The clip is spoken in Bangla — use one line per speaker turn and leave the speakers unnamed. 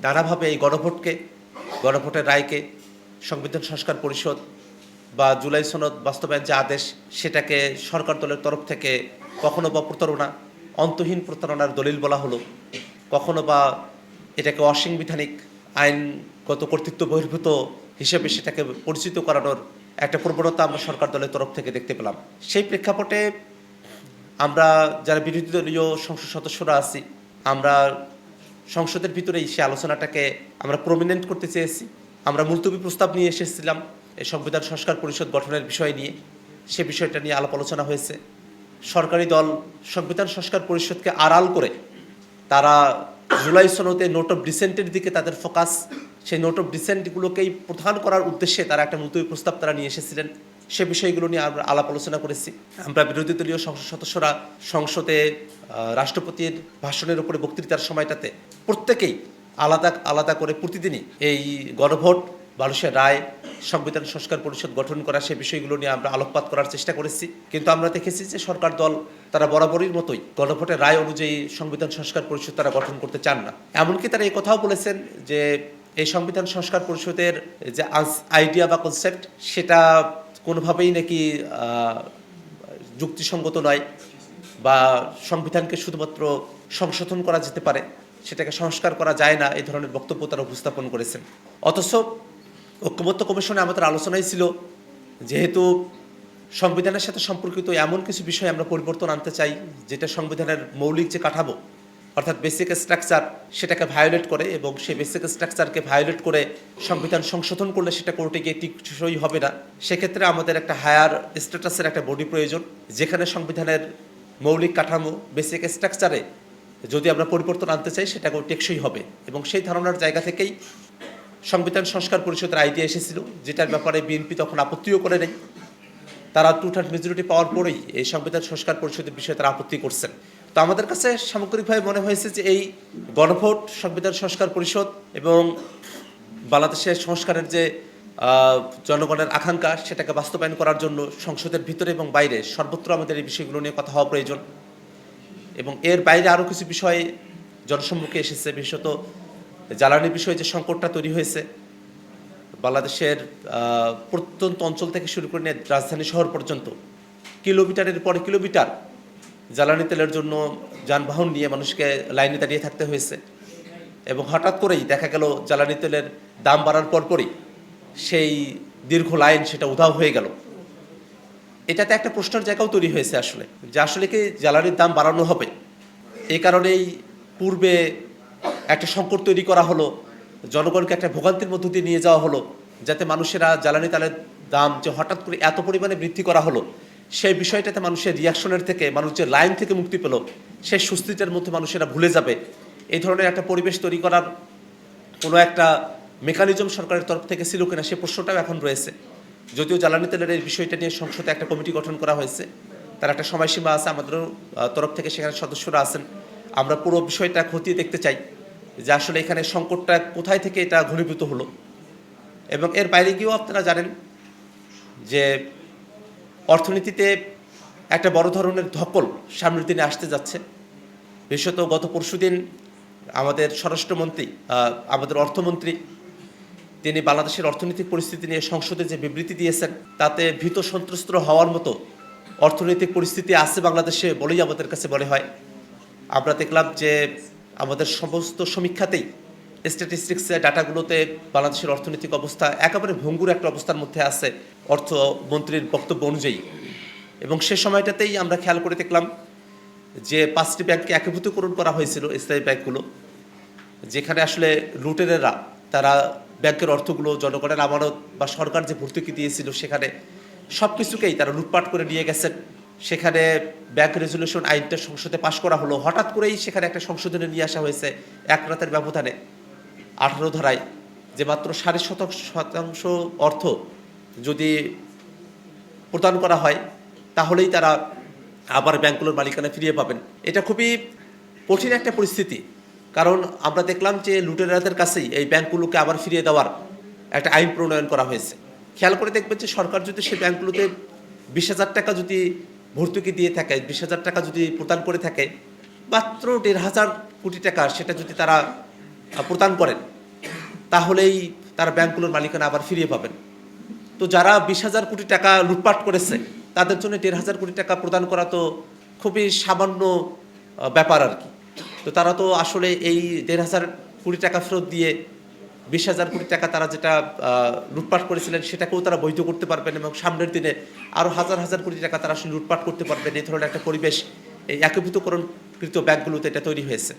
নানাভাবে এই গণভোটের রায়কে সংবিধান সংস্কার পরিষদ বা জুলাই সনদ বাস্তবায়ন যে আদেশ, সেটাকে সরকার দলের তরফ থেকে কখনো বা প্রতারণা, অন্তহীন প্রতারণার দলিল বলা হলো, কখনো বা এটাকে অসাংবিধানিক, আইনগত কর্তৃত্ব বহির্ভূত হিসেবে সেটাকে পরিচিত করানোর একটা প্রবণতা আমরা সরকার দলের তরফ থেকে দেখতে পেলাম। সেই প্রেক্ষাপটে আমরা যারা বিরোধী দলীয় সংসদ সদস্যরা আছি, আমরা সংসদের ভিতরেই সে আলোচনাটাকে আমরা প্রমিনেন্ট করতে চেয়েছি। আমরা মুলতবি প্রস্তাব নিয়ে এসেছিলাম এই সংবিধান সংস্কার পরিষদ গঠনের বিষয় নিয়ে। সে বিষয়টা নিয়ে আলাপ আলোচনা হয়েছে। সরকারি দল সংবিধান সংস্কার পরিষদকে আড়াল করে তারা জুলাই সনদে নোট অফ ডিসেন্টের দিকে তাদের ফোকাস, সেই নোট অফ ডিসেন্টগুলোকেই প্রধান করার উদ্দেশ্যে তারা একটা মুলতবি প্রস্তাব তারা নিয়ে এসেছিলেন। সে বিষয়গুলো নিয়ে আমরা আলাপ আলোচনা করেছি। আমরা বিরোধী দলীয় সংসদ সদস্যরা সংসদে রাষ্ট্রপতির ভাষণের উপরে বক্তৃতার সময়টাতে প্রত্যেকেই আলাদা আলাদা করে প্রতিদিনই এই গণভোট, মানুষের রায়, সংবিধান সংস্কার পরিষদ গঠন করা, সে বিষয়গুলো নিয়ে আমরা আলোকপাত করার চেষ্টা করেছি। কিন্তু আমরা দেখেছি যে সরকার দল তারা বরাবরের মতোই গণভোটের রায় অনুযায়ী সংবিধান সংস্কার পরিষদ তারা গঠন করতে চান না। এমনকি তারা এই কথাও বলেছেন যে এই সংবিধান সংস্কার পরিষদের যে আইডিয়া বা কনসেপ্ট, সেটা কোনোভাবেই নাকি যুক্তিসঙ্গত নয়, বা সংবিধানকে শুধুমাত্র সংশোধন করা যেতে পারে, সেটাকে সংস্কার করা যায় না, এই ধরনের বক্তব্য তারা উপস্থাপন করেছেন। অথচ ঐক্যমত্য কমিশনে আমাদের আলোচনাই ছিল, যেহেতু সংবিধানের সাথে সম্পর্কিত এমন কিছু বিষয় আমরা পরিবর্তন আনতে চাই যেটা সংবিধানের মৌলিক যে কাঠামো অর্থাৎ বেসিক স্ট্রাকচার, সেটাকে ভায়োলেট করে, এবং সেই বেসিক স্ট্রাকচারকে ভায়োলেট করে সংবিধান সংশোধন করলে সেটা কোর্টে গিয়ে টিকসই হবে না। সেক্ষেত্রে আমাদের একটা হায়ার স্ট্যাটাসের একটা বডি প্রয়োজন, যেখানে সংবিধানের মৌলিক কাঠামো, বেসিক স্ট্রাকচারে যদি আমরা পরিবর্তন আনতে চাই সেটাকেও টেকসই হবে। এবং সেই ধারণার জায়গা থেকেই সংবিধান সংস্কার পরিষদের আইডিয়া এসেছিল, যেটার ব্যাপারে বিএনপি তখন আপত্তিও করে নেই। তারা 2/3 মেজরিটি পাওয়ার পরেই এই সংবিধান সংস্কার পরিষদের বিষয়ে তারা আপত্তি করছেন। তো আমাদের কাছে সামগ্রিকভাবে মনে হয়েছে যে এই গণভোট, সংবিধান সংস্কার পরিষদ এবং বাংলাদেশের সংস্কারের যে জনগণের আকাঙ্ক্ষা, সেটাকে বাস্তবায়ন করার জন্য সংসদের ভিতরে এবং বাইরে সর্বত্র আমাদের এই বিষয়গুলো নিয়ে কথা হওয়া প্রয়োজন। এবং এর বাইরে আরও কিছু বিষয় জনসম্মুখে এসেছে, বিশেষত জ্বালানির বিষয়ে যে সংকটটা তৈরি হয়েছে, বাংলাদেশের প্রত্যন্ত অঞ্চল থেকে শুরু করে নিয়ে রাজধানী শহর পর্যন্ত কিলোমিটারের পরে কিলোমিটার জ্বালানি তেলের জন্য যানবাহন নিয়ে মানুষকে লাইনে দাঁড়িয়ে থাকতে হয়েছে। এবং হঠাৎ করেই দেখা গেল জ্বালানি তেলের দাম বাড়ার পরপরই সেই দীর্ঘ লাইন সেটা উধাও হয়ে গেল। এটাতে একটা প্রশ্নের জায়গাও তৈরি হয়েছে আসলে, যে আসলে কি জ্বালানির দাম বাড়ানো হবে? এই কারণেই পূর্বে একটা সংকট তৈরি করা হলো, জনগণকে একটা ভোগান্তির মধ্য দিয়ে নিয়ে যাওয়া হলো, যাতে মানুষেরা জ্বালানি তেলের দাম যে হঠাৎ করে এত পরিমাণে বৃদ্ধি করা হলো, সেই বিষয়টাতে মানুষের রিয়াকশনের থেকে, মানুষ যে লাইন থেকে মুক্তি পেল, সেই সুস্থিতির মধ্যে মানুষেরা ভুলে যাবে, এই ধরনের একটা পরিবেশ তৈরি করার কোনো একটা মেকানিজম সরকারের তরফ থেকে ছিল কিনা, সে প্রশ্নটাও এখন রয়েছে। যদিও জ্বালানি তেলের এই বিষয়টা নিয়ে সংসদে একটা কমিটি গঠন করা হয়েছে, তার একটা সময়সীমা আছে, আমাদেরও তরফ থেকে সেখানে সদস্যরা আছেন। আমরা পুরো বিষয়টা খতিয়ে দেখতে চাই যে আসলে এখানে সংকটটা কোথায় থেকে এটা ঘনীভূত হলো। এবং এর বাইরে গিয়েও আপনারা জানেন যে অর্থনীতিতে একটা বড় ধরনের ধকল সামনের দিনে আসতে যাচ্ছে। বিশেষত গত পরশুদিন আমাদের স্বরাষ্ট্রমন্ত্রী, আমাদের অর্থমন্ত্রী, তিনি বাংলাদেশের অর্থনৈতিক পরিস্থিতি নিয়ে সংসদে যে বিবৃতি দিয়েছেন, তাতে ভীত সন্ত্রস্ত হওয়ার মতো অর্থনৈতিক পরিস্থিতি আছে বাংলাদেশে বলেই আমাদের কাছে মনে হয়। আমরা দেখলাম যে আমাদের সমস্ত সমীক্ষাতেই, স্ট্যাটিস্টিক্সের ডাটাগুলোতে বাংলাদেশের অর্থনৈতিক অবস্থা একেবারে ভঙ্গুর একটা অবস্থার মধ্যে আছে অর্থমন্ত্রীর বক্তব্য অনুযায়ী। এবং সে সময়টাতেই আমরা খেয়াল করে দেখলাম যে 5টি ব্যাংককে একীভূতকরণ করা হয়েছিল, ইসলামী ব্যাংকগুলো, যেখানে আসলে লুটেরেরা তারা ব্যাংকের অর্থগুলো, জনগণের আমানত বা সরকার যে ভর্তুকি দিয়েছিল সেখানে সব কিছুকেই তারা লুটপাট করে নিয়ে গেছেন। সেখানে ব্যাংক রেজুলেশন আইনটা সংসদে পাশ করা হলো, হঠাৎ করেই সেখানে একটা সংশোধনে নিয়ে আসা হয়েছে এক রাতের ব্যবধানে 18 ধারায়, যে মাত্র 7.5% অর্থ যদি প্রদান করা হয় তাহলেই তারা আবার ব্যাংকগুলোর মালিকানা ফিরিয়ে পাবেন। এটা খুবই কঠিন একটা পরিস্থিতি, কারণ আমরা দেখলাম যে লুটেরাদের কাছেই এই ব্যাংকগুলোকে আবার ফিরিয়ে দেওয়ার একটা আইন প্রণয়ন করা হয়েছে। খেয়াল করে দেখবেন যে সরকার যদি সেই ব্যাংকগুলোতে 20,000 টাকা যদি ভর্তুকি দিয়ে থাকে, 20,000 টাকা যদি প্রদান করে থাকে, মাত্র 1,500 কোটি টাকা সেটা যদি তারা প্রদান করেন, তাহলেই তারা ব্যাংকগুলোর মালিকানা আবার ফিরিয়ে পাবেন। তো যারা 20,000 কোটি টাকা লুটপাট করেছে তাদের জন্য 1,500 কোটি টাকা প্রদান করা তো খুবই সামান্য ব্যাপার আর কি। তো তারা তো আসলে এই 1,500 কোটি টাকা ফেরত দিয়ে 20,000 কোটি টাকা তারা যেটা লুটপাট করেছিলেন সেটাকেও তারা বৈধ করতে পারবেন, এবং সামনের দিনে আরও হাজার হাজার কোটি টাকা তারা আসলে লুটপাট করতে পারবেন। এই ধরনের একটা পরিবেশ এই একীভূতকরণকৃত ব্যাংকগুলোতে এটা তৈরি হয়েছে।